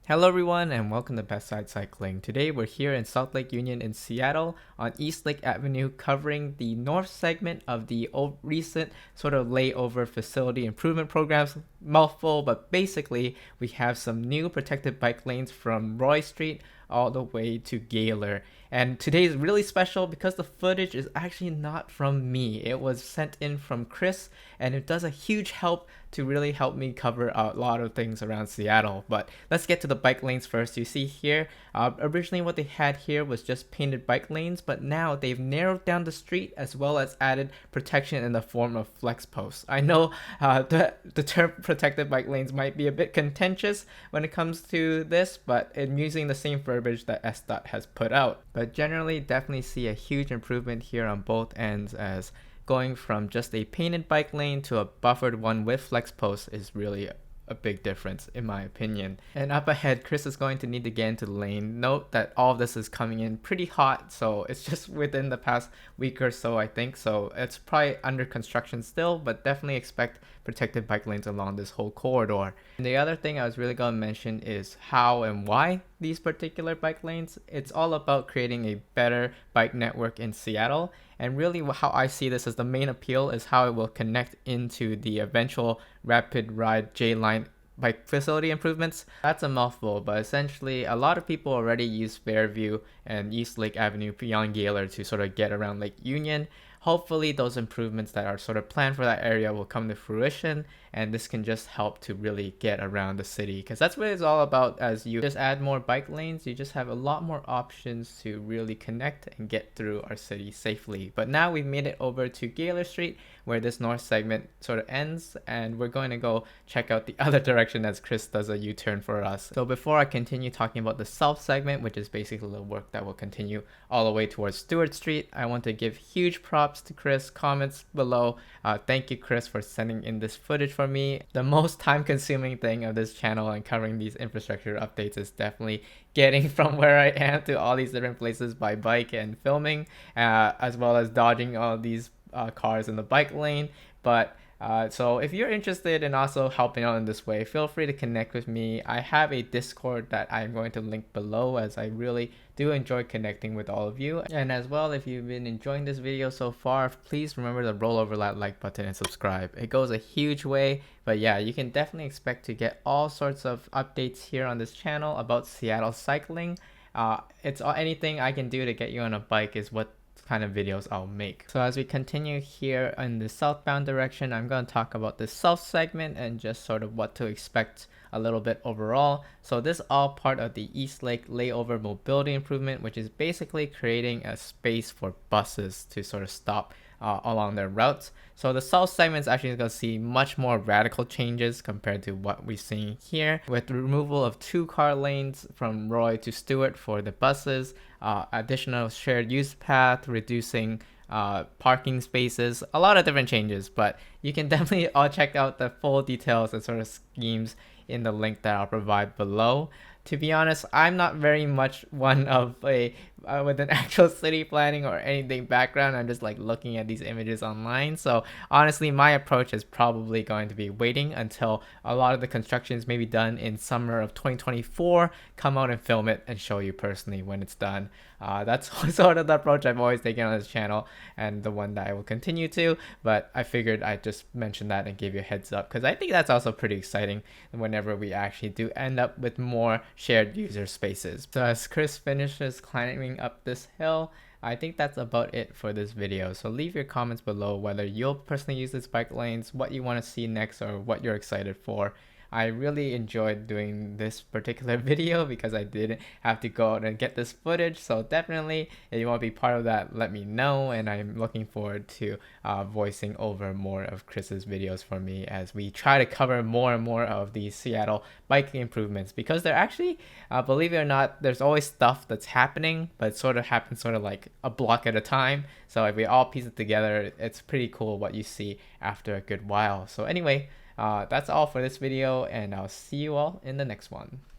Hello everyone and welcome to Best Side Cycling. Today we're here in Salt Lake Union in Seattle on Eastlake Avenue covering the north segment of the recent sort of layover facility improvement programs. Mouthful, but basically we have some new protected bike lanes from Roy Street all the way to Gaylor. And today is really special because the footage is actually not from me. It was sent in from Chris, and it does a huge help to really help me cover a lot of things around Seattle. But let's get to the bike lanes first. You see here, originally what they had here was just painted bike lanes, but now they've narrowed down the street as well as added protection in the form of flex posts. I know the term protected bike lanes might be a bit contentious when it comes to this, but I'm using the same verbiage that SDOT has put out. But generally, definitely see a huge improvement here on both ends, as going from just a painted bike lane to a buffered one with flex posts is really a big difference in my opinion. And up ahead, Chris is going to need to get into the lane. Note that all of this is coming in pretty hot, so it's just within the past week or so, I think. So it's probably under construction still, but definitely expect protected bike lanes along this whole corridor. And the other thing I was really going to mention is how and why these particular bike lanes. It's all about creating a better bike network in Seattle. And really how I see this as the main appeal is how it will connect into the eventual rapid ride J line bike facility improvements. That's a mouthful, but essentially a lot of people already use Fairview and Eastlake Avenue beyond Gaylor to sort of get around Lake Union. Hopefully those improvements that are sort of planned for that area will come to fruition, and this can just help to really get around the city, because that's what it's all about. As you just add more bike lanes, you just have a lot more options to really connect and get through our city safely. But now we've made it over to Gaylor Street, where this north segment sort of ends, and we're going to go check out the other direction as Chris does a U-turn for us. So before I continue talking about the south segment, which is basically the work that will continue all the way towards Stewart Street, I want to give huge props to Chris. Comments below. Thank you, Chris, for sending in this footage for me. The most time-consuming thing of this channel and covering these infrastructure updates is definitely getting from where I am to all these different places by bike and filming, as well as dodging all these cars in the bike lane. But so if you're interested in also helping out in this way, feel free to connect with me. I have a Discord that I'm going to link below, as I really do enjoy connecting with all of you. And as well, if you've been enjoying this video so far, please remember to roll over that like button and subscribe. It goes a huge way. But yeah, you can definitely expect to get all sorts of updates here on this channel about Seattle cycling. It's anything I can do to get you on a bike is what kind of videos I'll make. So as we continue here in the southbound direction, I'm going to talk about the south segment and just sort of what to expect a little bit overall. So this is all part of the Eastlake layover mobility improvement, which is basically creating a space for buses to sort of stop along their routes. So the south segment is actually going to see much more radical changes compared to what we're seeing here, with the removal of 2-car lanes from Roy to Stewart for the buses, additional shared use path, reducing parking spaces, a lot of different changes. But you can definitely all check out the full details and sort of schemes in the link that I'll provide below. To be honest, I'm not very much one of a with an actual city planning or anything background. I'm just like looking at these images online. So honestly, my approach is probably going to be waiting until a lot of the construction is maybe done in summer of 2024, come out and film it and show you personally when it's done. That's sort of the approach I've always taken on this channel, and the one that I will continue to. But I figured I'd just mention that and give you a heads up, because I think that's also pretty exciting whenever we actually do end up with more shared user spaces. So as Chris finishes climbing up this hill, I think that's about it for this video. So leave your comments below whether you'll personally use these bike lanes, what you want to see next, or what you're excited for. I really enjoyed doing this particular video because I didn't have to go out and get this footage. So definitely, if you want to be part of that, let me know. And I'm looking forward to voicing over more of Chris's videos for me as we try to cover more and more of these Seattle biking improvements, because they're actually, believe it or not, there's always stuff that's happening, but it sort of happens sort of like a block at a time. So if we all piece it together, it's pretty cool what you see after a good while. So anyway, that's all for this video, and I'll see you all in the next one.